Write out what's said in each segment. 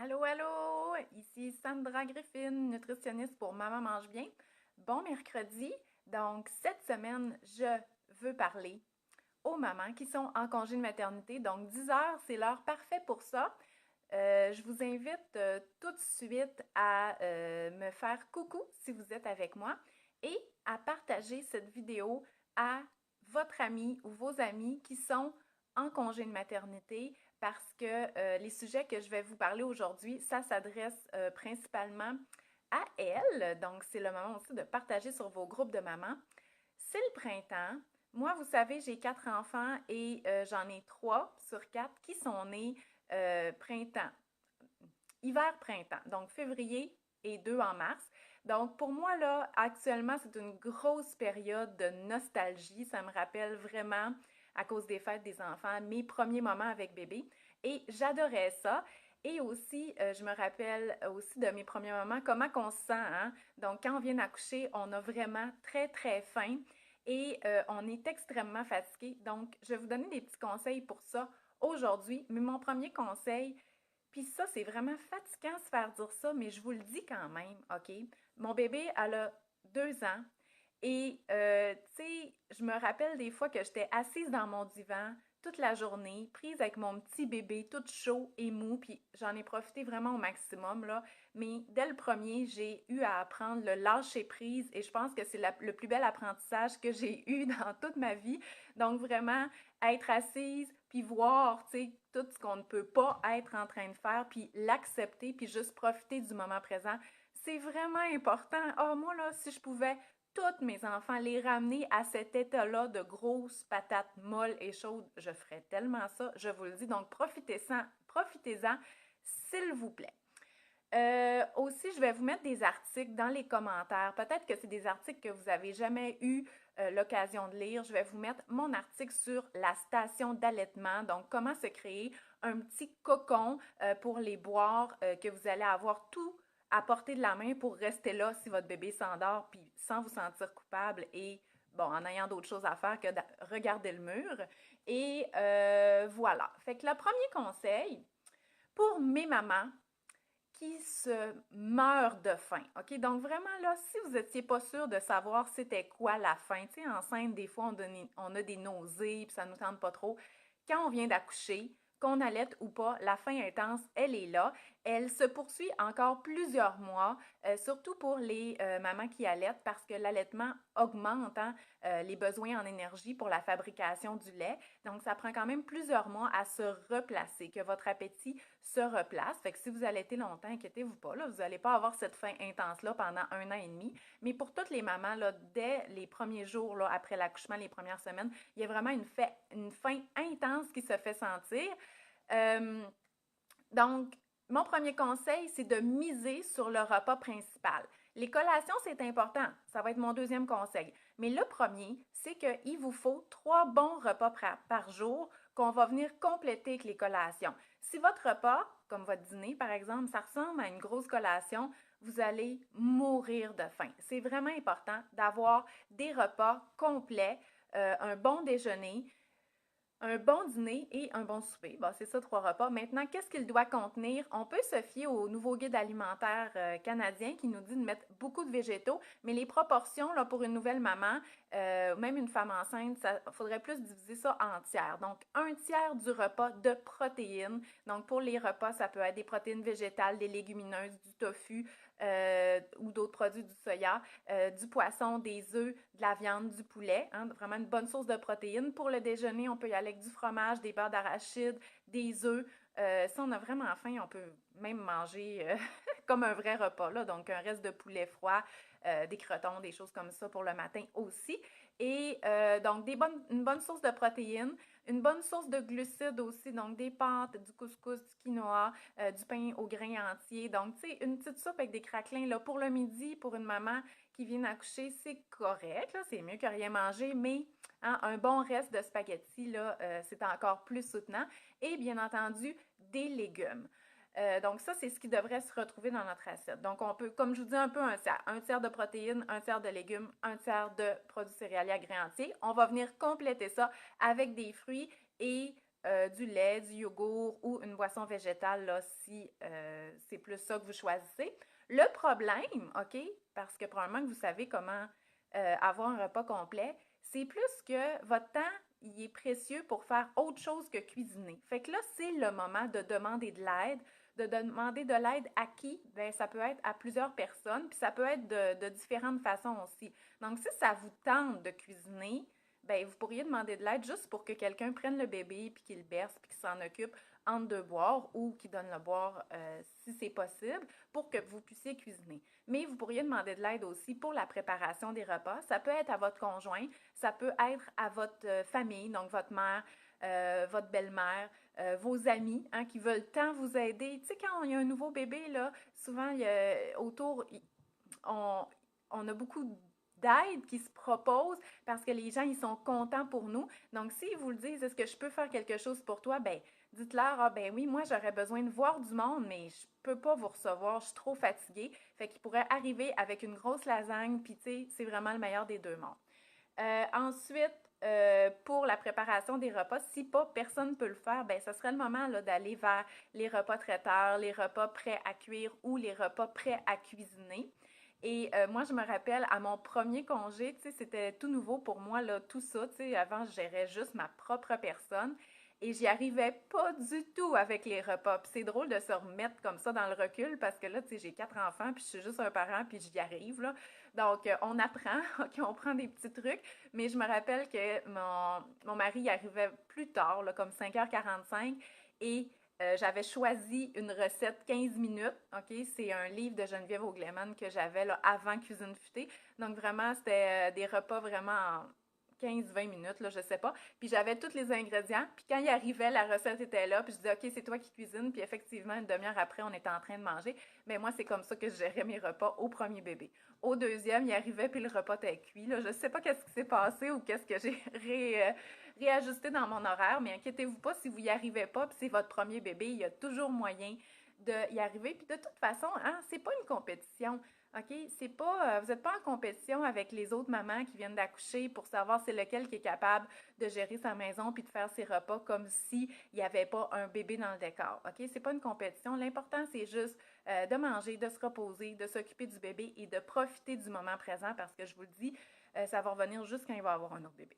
Allô, allô! Ici Sandra Griffin, nutritionniste pour Maman Mange Bien. Bon mercredi. Donc, cette semaine, je veux parler aux mamans qui sont en congé de maternité. Donc, 10 heures, c'est l'heure parfaite pour ça. Je vous invite tout de suite à me faire coucou si vous êtes avec moi et à partager cette vidéo à votre ami ou vos amis qui sont en congé de maternité parce que les sujets que je vais vous parler aujourd'hui, ça s'adresse principalement à elles. Donc, c'est le moment aussi de partager sur vos groupes de mamans. C'est le printemps. Moi, vous savez, j'ai 4 enfants et j'en ai 3 sur 4 qui sont nés printemps, hiver-printemps, donc février et 2 en mars. Donc pour moi, là, actuellement, c'est une grosse période de nostalgie. Ça me rappelle vraiment, à cause des fêtes des enfants, mes premiers moments avec bébé. Et j'adorais ça. Et aussi, je me rappelle aussi de mes premiers moments, comment qu'on se sent, hein? Donc quand on vient d'accoucher, on a vraiment très, très faim et on est extrêmement fatigué. Donc, je vais vous donner des petits conseils pour ça aujourd'hui. Mais mon premier conseil, puis ça, c'est vraiment fatigant de se faire dire ça, mais je vous le dis quand même, OK? Mon bébé, elle a 2 ans et, tu sais, je me rappelle des fois que j'étais assise dans mon divan toute la journée, prise avec mon petit bébé, tout chaud et mou, puis j'en ai profité vraiment au maximum, là. Mais dès le premier, j'ai eu à apprendre le lâcher prise et je pense que c'est le plus bel apprentissage que j'ai eu dans toute ma vie. Donc vraiment, être assise, puis voir, tu sais, tout ce qu'on ne peut pas être en train de faire, puis l'accepter, puis juste profiter du moment présent, c'est vraiment important. Oh, moi, là, si je pouvais tous mes enfants les ramener à cet état-là de grosses patates molles et chaudes, je ferais tellement ça, je vous le dis. Donc, profitez-en, s'il vous plaît. Aussi, je vais vous mettre des articles dans les commentaires. Peut-être que c'est des articles que vous n'avez jamais eu l'occasion de lire. Je vais vous mettre mon article sur la station d'allaitement. Donc, comment se créer un petit cocon pour les boire, que vous allez avoir tout à portée de la main pour rester là si votre bébé s'endort, puis sans vous sentir coupable et, bon, en ayant d'autres choses à faire que de regarder le mur. Et voilà. Fait que le premier conseil pour mes mamans qui se meurent de faim. OK? Donc, vraiment, là, si vous n'étiez pas sûr de savoir c'était quoi la faim, tu sais, enceinte, des fois, on a des nausées, puis ça ne nous tente pas trop. Quand on vient d'accoucher, qu'on allaite ou pas, la faim intense, elle est là. Elle se poursuit encore plusieurs mois, surtout pour les mamans qui allaitent, parce que l'allaitement augmente, hein, les besoins en énergie pour la fabrication du lait. Donc, ça prend quand même plusieurs mois à se replacer, que votre appétit se replace. Fait que si vous allaitez longtemps, inquiétez-vous pas, là, vous n'allez pas avoir cette faim intense-là pendant 1 an et demi. Mais pour toutes les mamans, là, dès les premiers jours, là, après l'accouchement, les premières semaines, il y a vraiment une faim intense qui se fait sentir. Euh, donc, mon premier conseil, c'est de miser sur le repas principal. Les collations, c'est important. Ça va être mon deuxième conseil. Mais le premier, c'est qu'il vous faut 3 bons repas par jour qu'on va venir compléter avec les collations. Si votre repas, comme votre dîner par exemple, ça ressemble à une grosse collation, vous allez mourir de faim. C'est vraiment important d'avoir des repas complets, un bon déjeuner, un bon dîner et un bon souper. Bon, c'est ça, 3 repas. Maintenant, qu'est-ce qu'il doit contenir? On peut se fier au nouveau guide alimentaire canadien qui nous dit de mettre beaucoup de végétaux, mais les proportions là, pour une nouvelle maman, même une femme enceinte, il faudrait plus diviser ça en tiers. Donc, un tiers du repas de protéines. Donc, pour les repas, ça peut être des protéines végétales, des légumineuses, du tofu ou d'autres produits, du soya, du poisson, des œufs, de la viande, du poulet. Hein, vraiment une bonne source de protéines. Pour le déjeuner, on peut y aller avec du fromage, des beurres d'arachide, des œufs. Si on a vraiment faim, on peut même manger comme un vrai repas, là, donc un reste de poulet froid, des crotons, des choses comme ça pour le matin aussi. Et donc une bonne source de protéines, une bonne source de glucides aussi, donc des pâtes, du couscous, du quinoa, du pain au grain entier. Donc, tu sais, une petite soupe avec des craquelins là, pour le midi, pour une maman qui vient d'accoucher, c'est correct, là, c'est mieux que rien manger, mais hein, un bon reste de spaghettis, là, c'est encore plus soutenant. Et bien entendu, des légumes. Donc ça, c'est ce qui devrait se retrouver dans notre assiette. Donc on peut, comme je vous dis, un peu un tiers de protéines, un tiers de légumes, un tiers de produits céréaliers à grains entiers. On va venir compléter ça avec des fruits et du lait, du yogourt ou une boisson végétale, là, si c'est plus ça que vous choisissez. Le problème, OK, parce que probablement que vous savez comment avoir un repas complet, c'est plus que votre temps, il est précieux pour faire autre chose que cuisiner. Fait que là, c'est le moment de demander de l'aide. De demander de l'aide à qui? Bien, ça peut être à plusieurs personnes, puis ça peut être de différentes façons aussi. Donc, si ça vous tente de cuisiner, ben vous pourriez demander de l'aide juste pour que quelqu'un prenne le bébé, puis qu'il le berce, puis qu'il s'en occupe entre deux boires ou qu'il donne le boire si c'est possible pour que vous puissiez cuisiner. Mais vous pourriez demander de l'aide aussi pour la préparation des repas. Ça peut être à votre conjoint, ça peut être à votre famille, donc votre mère, votre belle-mère, vos amis hein, qui veulent tant vous aider. Tu sais, quand il y a un nouveau bébé, là, souvent, il y a, autour, on, on a beaucoup d'aide qui se propose parce que les gens, ils sont contents pour nous. Donc, s'ils vous le disent, est-ce que je peux faire quelque chose pour toi? Ben, dites-leur, ah ben oui, moi, j'aurais besoin de voir du monde, mais je peux pas vous recevoir, je suis trop fatiguée. Fait qu'ils pourraient arriver avec une grosse lasagne, puis tu sais, c'est vraiment le meilleur des deux mondes. Ensuite, pour la préparation des repas, si pas personne ne peut le faire, ben ce serait le moment là, d'aller vers les repas traiteurs, les repas prêts à cuire ou les repas prêts à cuisiner. Et moi, je me rappelle, à mon premier congé, tu sais, c'était tout nouveau pour moi, là, tout ça, tu sais, avant, je gérais juste ma propre personne et j'y arrivais pas du tout avec les repas. Puis c'est drôle de se remettre comme ça dans le recul parce que là, tu sais, j'ai 4 enfants, puis je suis juste un parent, puis j'y arrive, là. Donc, on apprend, OK, on prend des petits trucs, mais je me rappelle que mon mari y arrivait plus tard, là, comme 5h45, et j'avais choisi une recette 15 minutes, OK? C'est un livre de Geneviève Augleman que j'avais là, avant Cuisine Futée. Donc vraiment, c'était des repas vraiment en 15-20 minutes, là, je sais pas. Puis j'avais tous les ingrédients. Puis quand il arrivait, la recette était là. Puis je disais, OK, c'est toi qui cuisines. Puis effectivement, une demi-heure après, on était en train de manger. Mais moi, c'est comme ça que je gérais mes repas au premier bébé. Au deuxième, il arrivait, puis le repas était cuit. Là. Je sais pas qu'est-ce qui s'est passé ou qu'est-ce que j'ai réajusté dans mon horaire, mais inquiétez-vous pas si vous y arrivez pas, puis c'est votre premier bébé, il y a toujours moyen de y arriver. Puis de toute façon, hein, c'est pas une compétition. OK? C'est pas, vous n'êtes pas en compétition avec les autres mamans qui viennent d'accoucher pour savoir c'est lequel qui est capable de gérer sa maison puis de faire ses repas comme s'il n'y avait pas un bébé dans le décor. OK? C'est pas une compétition. L'important, c'est juste de manger, de se reposer, de s'occuper du bébé et de profiter du moment présent parce que je vous le dis, ça va revenir juste quand il va avoir un autre bébé.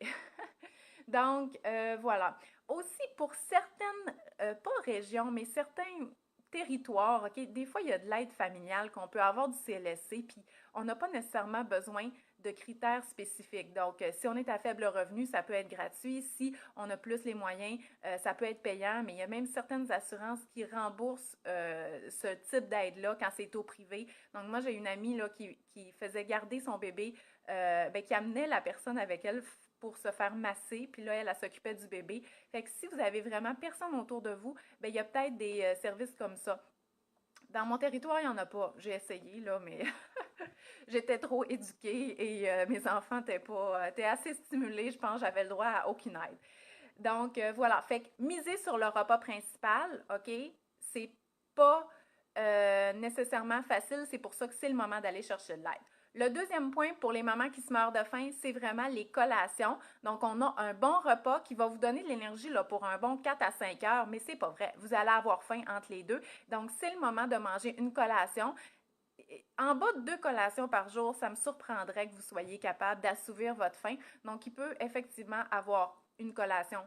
Donc, voilà. Aussi, pour certaines, pas régions, mais certains territoires, OK, des fois, il y a de l'aide familiale qu'on peut avoir du CLSC, puis on n'a pas nécessairement besoin de critères spécifiques. Donc, si on est à faible revenu, ça peut être gratuit. Si on a plus les moyens, ça peut être payant, mais il y a même certaines assurances qui remboursent ce type d'aide-là quand c'est au privé. Donc, moi, j'ai une amie là, qui faisait garder son bébé, qui amenait la personne avec elle pour se faire masser, puis là, elle s'occupait du bébé. Fait que si vous avez vraiment personne autour de vous, ben il y a peut-être des services comme ça. Dans mon territoire, il n'y en a pas. J'ai essayé, là, mais j'étais trop éduquée et mes enfants étaient assez stimulés. Je pense que j'avais le droit à aucune aide. Donc, voilà. Fait que miser sur le repas principal, OK, c'est pas nécessairement facile. C'est pour ça que c'est le moment d'aller chercher de l'aide. Le deuxième point pour les mamans qui se meurent de faim, c'est vraiment les collations. Donc, on a un bon repas qui va vous donner de l'énergie là, pour un bon 4 à 5 heures, mais c'est pas vrai. Vous allez avoir faim entre les deux. Donc, c'est le moment de manger une collation. En bas de 2 collations par jour, ça me surprendrait que vous soyez capable d'assouvir votre faim. Donc, il peut effectivement avoir une collation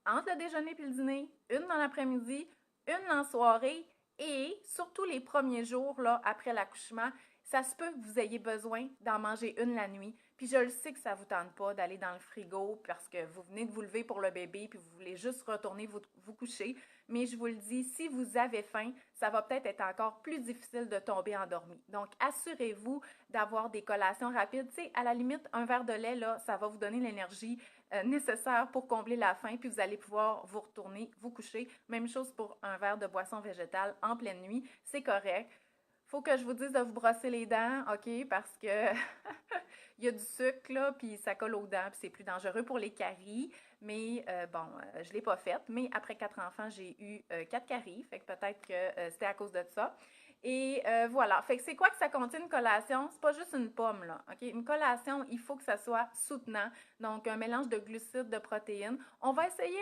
entre le déjeuner et le dîner, une dans l'après-midi, une en soirée et surtout les premiers jours là, après l'accouchement, ça se peut que vous ayez besoin d'en manger une la nuit. Puis je le sais que ça ne vous tente pas d'aller dans le frigo parce que vous venez de vous lever pour le bébé puis vous voulez juste retourner vous coucher. Mais je vous le dis, si vous avez faim, ça va peut-être être encore plus difficile de tomber endormi. Donc, assurez-vous d'avoir des collations rapides. Tu sais, à la limite, un verre de lait, là, ça va vous donner l'énergie nécessaire pour combler la faim, puis vous allez pouvoir vous retourner, vous coucher. Même chose pour un verre de boisson végétale en pleine nuit, c'est correct. Faut que je vous dise de vous brosser les dents, OK, parce que il y a du sucre, là, puis ça colle aux dents, puis c'est plus dangereux pour les caries. Mais je ne l'ai pas faite, mais après 4 enfants, j'ai eu 4 caries, fait que peut-être que c'était à cause de ça. Et voilà. Fait que c'est quoi que ça contient une collation? C'est pas juste une pomme, là. OK? Une collation, il faut que ça soit soutenant. Donc, un mélange de glucides, de protéines. On va essayer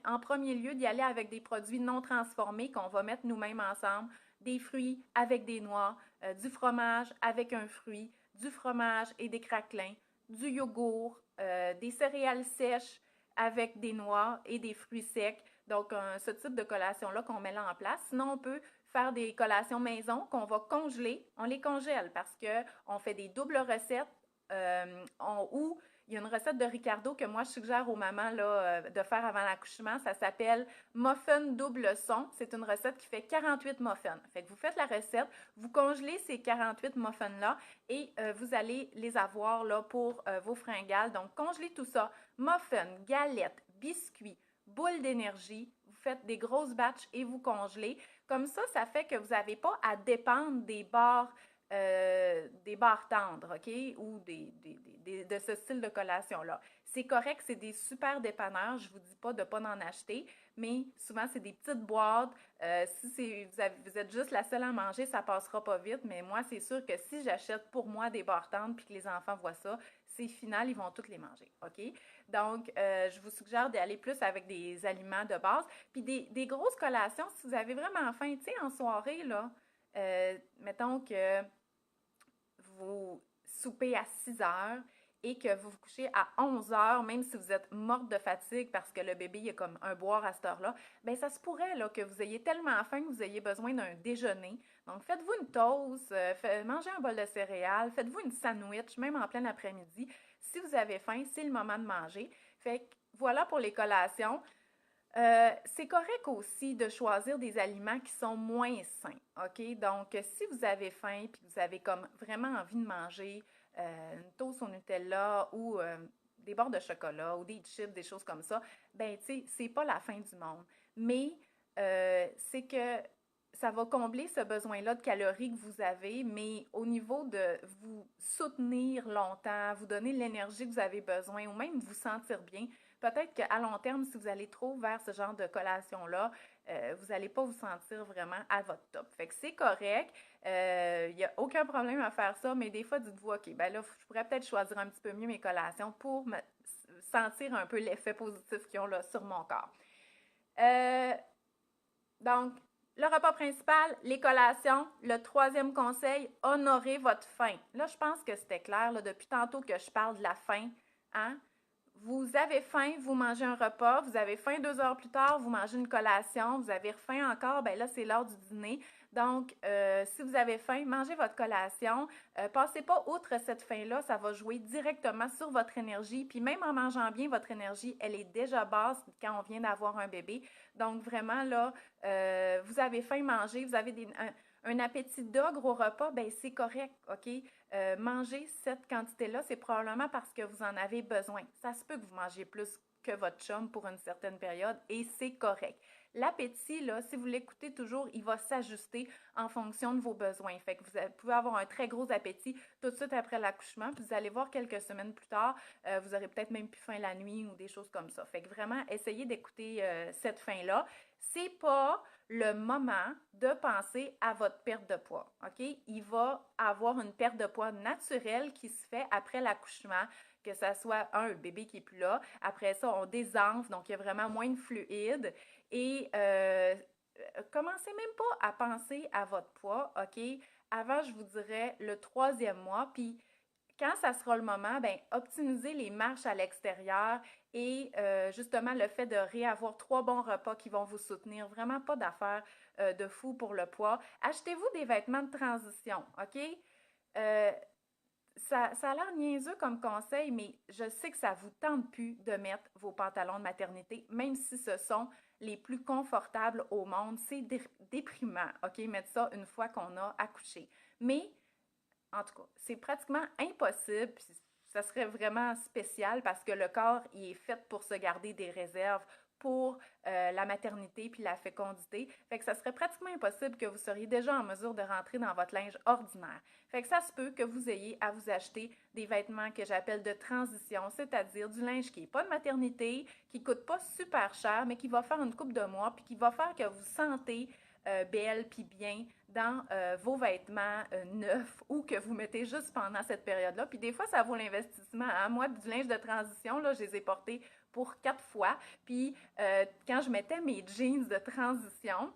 en premier lieu d'y aller avec des produits non transformés qu'on va mettre nous-mêmes ensemble. Des fruits avec des noix, du fromage avec un fruit, du fromage et des craquelins, du yogourt, des céréales sèches avec des noix et des fruits secs. Donc, ce type de collation-là qu'on met là en place. Sinon, on peut faire des collations maison qu'on va congeler. On les congèle parce qu'on fait des doubles recettes où il y a une recette de Ricardo que moi je suggère aux mamans là, de faire avant l'accouchement. Ça s'appelle muffin double son. C'est une recette qui fait 48 muffins. Fait que vous faites la recette, vous congelez ces 48 muffins-là et vous allez les avoir là, pour vos fringales. Donc, congelez tout ça. Muffins, galettes, biscuits, boules d'énergie. Vous faites des grosses batches et vous congelez. Comme ça fait que vous n'avez pas à dépendre des barres tendres, OK? Ou de ce style de collation-là. C'est correct, c'est des super dépanneurs. Je ne vous dis pas de ne pas en acheter, mais souvent, c'est des petites boîtes. Si vous êtes juste la seule à manger, ça ne passera pas vite. Mais moi, c'est sûr que si j'achète pour moi des barres tendres puis que les enfants voient ça, c'est final, ils vont toutes les manger, OK? Donc, je vous suggère d'aller plus avec des aliments de base. Puis des grosses collations, si vous avez vraiment faim, tu sais, en soirée, là, mettons que vous soupez à 6 heures et que vous vous couchez à 11 heures, même si vous êtes morte de fatigue parce que le bébé est comme un boire à cette heure-là, bien, ça se pourrait là, que vous ayez tellement faim que vous ayez besoin d'un déjeuner. Donc, faites-vous une toast, mangez un bol de céréales, faites-vous une sandwich, même en plein après-midi. Si vous avez faim, c'est le moment de manger. Fait que voilà pour les collations. C'est correct aussi de choisir des aliments qui sont moins sains, OK? Donc, si vous avez faim et que vous avez comme vraiment envie de manger une toast au Nutella ou des barres de chocolat ou des chips, des choses comme ça, ben, tu sais, c'est pas la fin du monde. Mais c'est que ça va combler ce besoin-là de calories que vous avez, mais au niveau de vous soutenir longtemps, vous donner l'énergie que vous avez besoin ou même vous sentir bien, peut-être qu'à long terme, si vous allez trop vers ce genre de collation-là, vous n'allez pas vous sentir vraiment à votre top. Fait que c'est correct, il n'y a aucun problème à faire ça, mais des fois, dites-vous, OK, ben là, je pourrais peut-être choisir un petit peu mieux mes collations pour me sentir un peu l'effet positif qu'ils ont là, sur mon corps. Euh, donc, le repas principal, les collations. Le troisième conseil, honorez votre faim. Là, je pense que c'était clair là, depuis tantôt que je parle de la faim. Hein? Vous avez faim, vous mangez un repas, vous avez faim 2 heures plus tard, vous mangez une collation, vous avez faim encore, ben là, c'est l'heure du dîner. Donc, si vous avez faim, mangez votre collation. Passez pas outre cette faim-là, ça va jouer directement sur votre énergie. Puis même en mangeant bien, votre énergie, elle est déjà basse quand on vient d'avoir un bébé. Donc, vraiment, là, vous avez faim, mangez, vous avez un appétit d'ogre au repas, ben c'est correct, OK? Manger cette quantité-là, c'est probablement parce que vous en avez besoin. Ça se peut que vous mangiez plus que votre chum pour une certaine période et c'est correct. L'appétit, là, si vous l'écoutez toujours, il va s'ajuster en fonction de vos besoins. Fait que vous pouvez avoir un très gros appétit tout de suite après l'accouchement, puis vous allez voir quelques semaines plus tard, vous aurez peut-être même plus faim la nuit ou des choses comme ça. Fait que vraiment, essayez d'écouter cette faim-là. C'est pas le moment de penser à votre perte de poids, OK? Il va avoir une perte de poids naturelle qui se fait après l'accouchement, que ça soit le bébé qui est plus là. Après ça, on désenfle, donc il y a vraiment moins de fluide. Et commencez même pas à penser à votre poids, OK? Avant, je vous dirais le troisième mois, puis quand ça sera le moment, ben optimisez les marches à l'extérieur et justement le fait de réavoir 3 bons repas qui vont vous soutenir. Vraiment pas d'affaires de fou pour le poids. Achetez-vous des vêtements de transition, OK? Euh, ça a l'air niaiseux comme conseil, mais je sais que ça vous tente plus de mettre vos pantalons de maternité, même si ce sont les plus confortables au monde. C'est déprimant, OK? Mettre ça une fois qu'on a accouché. Mais en tout cas, c'est pratiquement impossible, puis ça serait vraiment spécial parce que le corps, il est fait pour se garder des réserves pour la maternité puis la fécondité. Fait que ça serait pratiquement impossible que vous seriez déjà en mesure de rentrer dans votre linge ordinaire. Fait que ça se peut que vous ayez à vous acheter des vêtements que j'appelle de transition, c'est-à-dire du linge qui n'est pas de maternité, qui ne coûte pas super cher, mais qui va faire une coupe de mois puis qui va faire que vous sentez belle puis bien dans vos vêtements neufs ou que vous mettez juste pendant cette période-là. Puis des fois, ça vaut l'investissement. Hein? Moi, du linge de transition, là, je les ai portés pour 4 fois. Puis quand je mettais mes jeans de transition,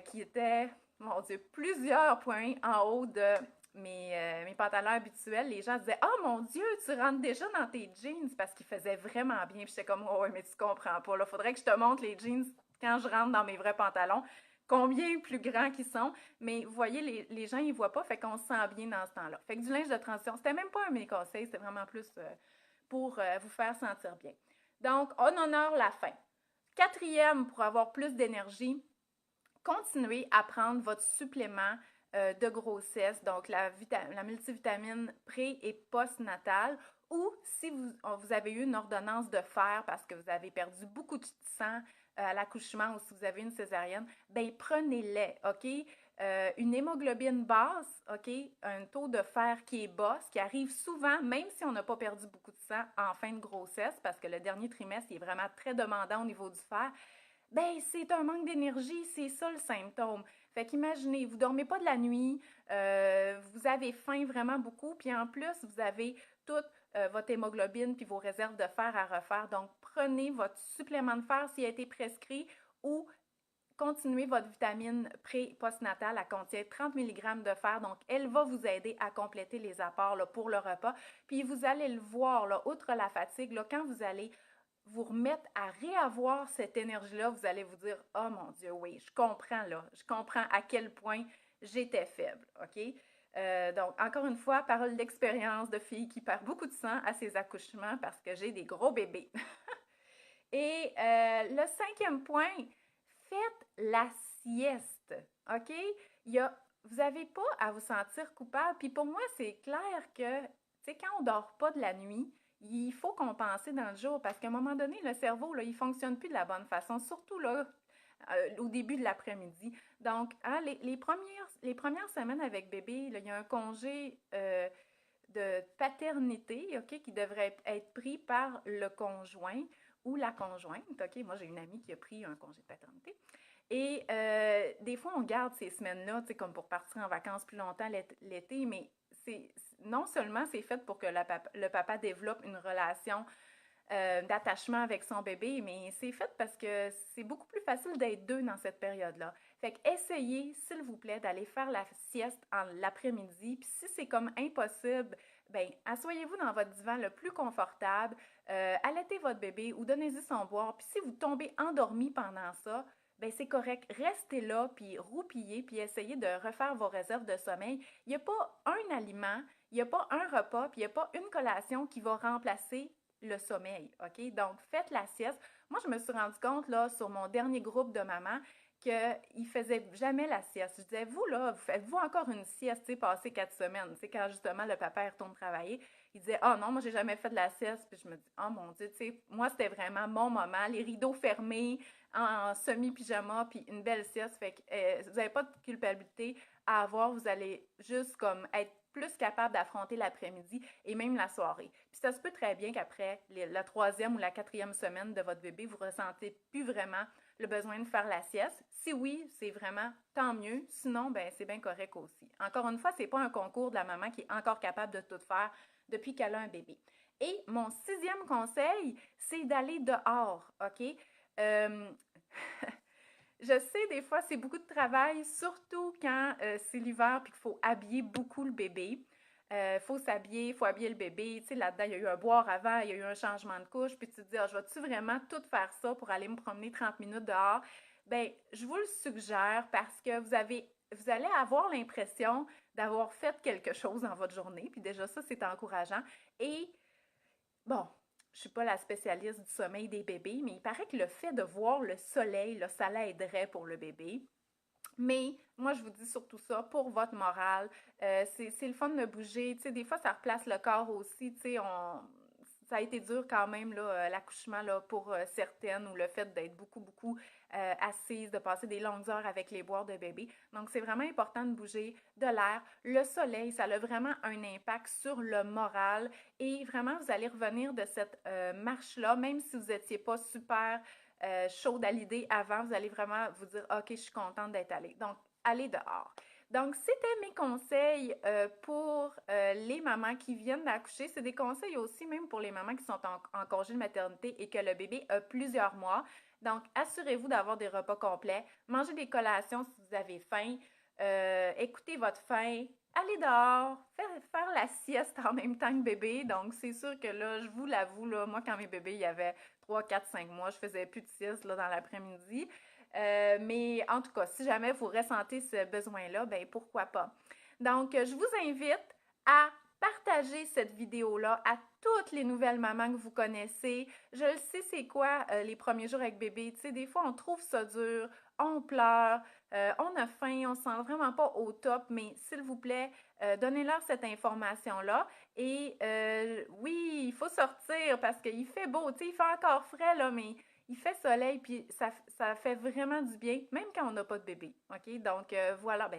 qui étaient, mon Dieu, plusieurs points en haut de mes pantalons habituels, les gens disaient « Oh mon Dieu, tu rentres déjà dans tes jeans! » parce qu'ils faisaient vraiment bien. Puis j'étais comme « Oh, ouais, mais tu comprends pas. Là, faudrait que je te montre les jeans quand je rentre dans mes vrais pantalons. Combien plus grands qu'ils sont. » Mais vous voyez, les gens, ils voient pas, fait qu'on se sent bien dans ce temps-là. Fait que du linge de transition, c'était même pas un de mes conseils, c'était vraiment plus pour vous faire sentir bien. Donc, on honore la fin. Quatrième, pour avoir plus d'énergie, continuez à prendre votre supplément de grossesse, donc la multivitamine pré- et post-natale, ou si vous avez eu une ordonnance de fer parce que vous avez perdu beaucoup de sang à l'accouchement ou si vous avez une césarienne, ben prenez-les, OK? Une hémoglobine basse, OK? Un taux de fer qui est bas, ce qui arrive souvent, même si on n'a pas perdu beaucoup de sang en fin de grossesse, parce que le dernier trimestre il est vraiment très demandant au niveau du fer, ben c'est un manque d'énergie, c'est ça le symptôme. Fait qu'imaginez, vous dormez pas de la nuit, vous avez faim vraiment beaucoup, puis en plus, vous avez toute votre hémoglobine puis vos réserves de fer à refaire. Donc, prenez votre supplément de fer s'il a été prescrit ou continuez votre vitamine pré-postnatale. Elle contient 30 mg de fer, donc elle va vous aider à compléter les apports là, pour le repas. Puis vous allez le voir, là, outre la fatigue, là, quand vous allez vous remettre à réavoir cette énergie-là, vous allez vous dire « Oh mon Dieu, oui, je comprends là, je comprends à quel point j'étais faible. » OK? Donc, encore une fois, parole d'expérience de fille qui perd beaucoup de sang à ses accouchements parce que j'ai des gros bébés. Et le cinquième point, faites la sieste. OK? Vous n'avez pas à vous sentir coupable. Puis pour moi, c'est clair que, tu sais, quand on ne dort pas de la nuit, il faut compenser dans le jour parce qu'à un moment donné, le cerveau, là, il ne fonctionne plus de la bonne façon, surtout là, au début de l'après-midi. Donc, hein, les premières semaines avec bébé, là, il y a un congé de paternité, OK, qui devrait être pris par le conjoint ou la conjointe. OK, moi, j'ai une amie qui a pris un congé de paternité. Et des fois, on garde ces semaines-là, tu sais, comme pour partir en vacances plus longtemps l'été, mais non seulement c'est fait pour que le papa développe une relation d'attachement avec son bébé, mais c'est fait parce que c'est beaucoup plus facile d'être deux dans cette période-là. Fait que essayez, s'il vous plaît, d'aller faire la sieste en l'après-midi. Puis si c'est comme impossible, ben asseyez-vous dans votre divan le plus confortable, allaitez votre bébé ou donnez-y son boire. Puis si vous tombez endormi pendant ça, ben c'est correct. Restez là, puis roupillez, puis essayez de refaire vos réserves de sommeil. Il n'y a pas un aliment, il n'y a pas un repas, puis il n'y a pas une collation qui va remplacer le sommeil, OK? Donc, faites la sieste. Moi, je me suis rendu compte, là, sur mon dernier groupe de mamans, qu'ils ne faisaient jamais la sieste. Je disais, vous, là, faites-vous encore une sieste, tu sais, passé 4 semaines? Tu sais, quand justement le papa retourne travailler, il disait, oh non, moi, j'ai jamais fait de la sieste. Puis je me dis, oh mon Dieu, tu sais, moi, c'était vraiment mon moment, les rideaux fermés, en semi-pyjama, puis une belle sieste. Fait que vous n'avez pas de culpabilité à avoir, vous allez juste comme être plus capable d'affronter l'après-midi et même la soirée. Puis ça se peut très bien qu'après la troisième ou la quatrième semaine de votre bébé, vous ressentez plus vraiment le besoin de faire la sieste. Si oui, c'est vraiment tant mieux. Sinon, ben c'est bien correct aussi. Encore une fois, c'est pas un concours de la maman qui est encore capable de tout faire depuis qu'elle a un bébé. Et mon sixième conseil, c'est d'aller dehors, OK? Euh, Je sais, des fois, c'est beaucoup de travail, surtout quand c'est l'hiver et qu'il faut habiller beaucoup le bébé. Il faut s'habiller, il faut habiller le bébé. Tu sais, là-dedans, il y a eu un boire avant, il y a eu un changement de couche. Puis tu te dis, ah, je vais-tu vraiment tout faire ça pour aller me promener 30 minutes dehors? Bien, je vous le suggère parce que vous allez avoir l'impression d'avoir fait quelque chose dans votre journée. Puis déjà, ça, c'est encourageant. Et bon, je suis pas la spécialiste du sommeil des bébés, mais il paraît que le fait de voir le soleil, là, ça l'aiderait pour le bébé. Mais moi, je vous dis surtout ça pour votre morale. C'est le fun de bouger. Tu sais, des fois, ça replace le corps aussi. Tu sais, ça a été dur quand même, là, l'accouchement là, pour certaines ou le fait d'être beaucoup, beaucoup assise, de passer des longues heures avec les boires de bébé. Donc, c'est vraiment important de bouger, de l'air. Le soleil, ça a vraiment un impact sur le moral et vraiment, vous allez revenir de cette marche-là, même si vous n'étiez pas super chaude à l'idée avant, vous allez vraiment vous dire, OK, je suis contente d'être allée. Donc, allez dehors. Donc, c'était mes conseils pour les mamans qui viennent d'accoucher. C'est des conseils aussi même pour les mamans qui sont en congé de maternité et que le bébé a plusieurs mois. Donc, assurez-vous d'avoir des repas complets. Mangez des collations si vous avez faim. Écoutez votre faim. Allez dehors, faire la sieste en même temps que bébé. Donc, c'est sûr que là, je vous l'avoue, là, moi, quand mes bébés, il y avait 3, 4, 5 mois, je faisais plus de sieste là, dans l'après-midi. Mais en tout cas, si jamais vous ressentez ce besoin-là, ben pourquoi pas. Donc, je vous invite à partager cette vidéo-là à toutes les nouvelles mamans que vous connaissez. Je le sais, c'est quoi les premiers jours avec bébé. Tu sais, des fois, on trouve ça dur, on pleure, on a faim, on se sent vraiment pas au top, mais s'il vous plaît, donnez-leur cette information-là. Et oui, il faut sortir parce qu'il fait beau, tu sais, il fait encore frais, là, mais il fait soleil, puis ça fait vraiment du bien, même quand on n'a pas de bébé, OK? Donc, voilà,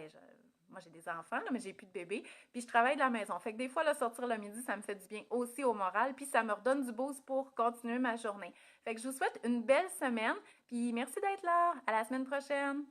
moi, j'ai des enfants, là, mais j'ai plus de bébé, puis je travaille de la maison. Fait que des fois, là, sortir le midi, ça me fait du bien aussi au moral, puis ça me redonne du boost pour continuer ma journée. Fait que je vous souhaite une belle semaine, puis merci d'être là. À la semaine prochaine!